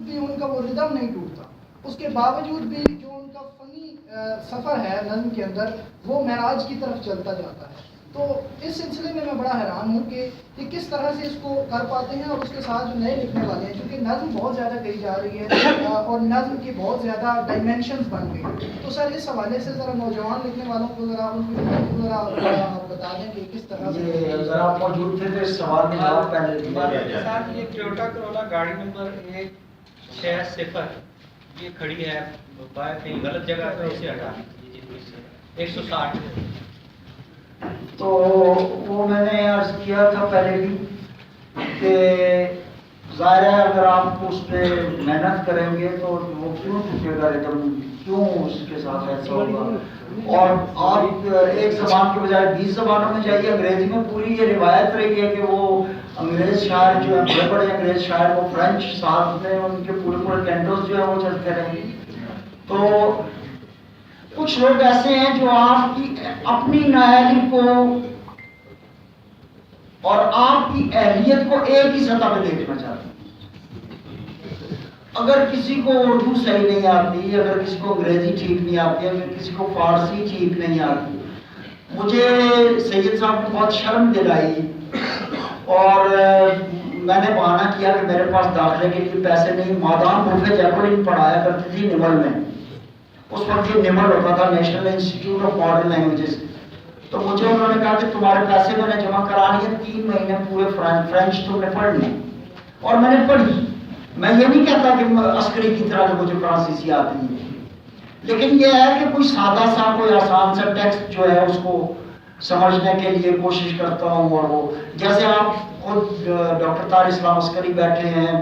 بھی ان کا وہ ردم نہیں ٹوٹتا، اس کے باوجود بھی جو ان کا فنی سفر ہے نظم کے اندر وہ معراج کی طرف چلتا جاتا ہے. تو اس سلسلے میں بڑا حیران ہوں کہ یہ کس طرح سے اس کو کر پاتے ہیں، اور اس کے ساتھ جو نئے لکھنے والے ہیں، چونکہ نظم بہت زیادہ کہی جا رہی ہے اور نظم کی بہت زیادہ ڈائمینشنز بن گئی. تو سر اس حوالے سے ذرا نوجوان لکھنے والوں کو ذرا بتا دیں کہ کس طرح سے. ذرا آپ موجود تھے تو اس سوال میں جواب پہلے ساتھ یہ ٹویوٹا کرولا گاڑی نمبر 160 یہ کھڑی ہے باہر کہیں غلط جگہ پہ، اسے ہٹا دیجیے 160. تو وہ میں نے عرض کیا تھا پہلے بھی کہ ظاہر ہے اگر آپ اس پہ محنت کریں گے تو وہ کیوں ٹوٹے گا ریتم، کیوں اس کے ساتھ ایسا ہوگا. اور آپ ایک زبان کے بجائے 20 زبانوں میں جائیے. انگریزی میں پوری یہ روایت رہی ہے کہ وہ انگریز شاعر جو ہیں، بڑے بڑے انگریز شاعر، وہ فرینچ ساتھ میں ان کے پورے پورے کینٹوز جو ہیں وہ چلتے رہیں. تو کچھ لوگ ایسے ہیں جو آپ کی اپنی نااہلی کو اور آپ کی اہلیت کو ایک ہی سطح پہ دیکھنا چاہتے ہیں. اگر کسی کو اردو صحیح نہیں آتی، اگر کسی کو انگریزی ٹھیک نہیں آتی، اگر کسی کو فارسی ٹھیک نہیں آتی، مجھے سید صاحب نے بہت شرم دلائی اور میں نے بہانہ کیا کہ میرے پاس داخلے کے لیے پیسے نہیں. مادام ملک جیکولن پڑھایا کرتی تھی نمل میں، اس وقت یہ نمل ہوتا تھا national institute of modern languages. تو مجھے انہوں نے کہا کہ تمہارے پیسے میں نے جمع کرا لیے، 3 مہینے پورے فرینچ تم نے پڑھنی. اور میں نے پڑھی. میں یہ نہیں کہتا کہ عسکری کی طرح مجھے فرانسیسی آتی ہے، لیکن یہ ہے کہ کوئی سادہ سا کوئی آسان سا ٹیکسٹ جو ہے اس کو سمجھنے کے لیے کوشش کرتا ہوں. اور وہ جیسے آپ خود ڈاکٹر طاہر اسلام عسکری بیٹھے ہیں،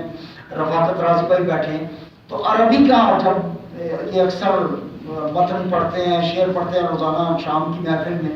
رفاقت رازی بھائی بیٹھے ہیں، تو عربی کا جب یہ اکثر متن پڑھتے ہیں، شعر پڑھتے ہیں روزانہ شام کی محفل میں،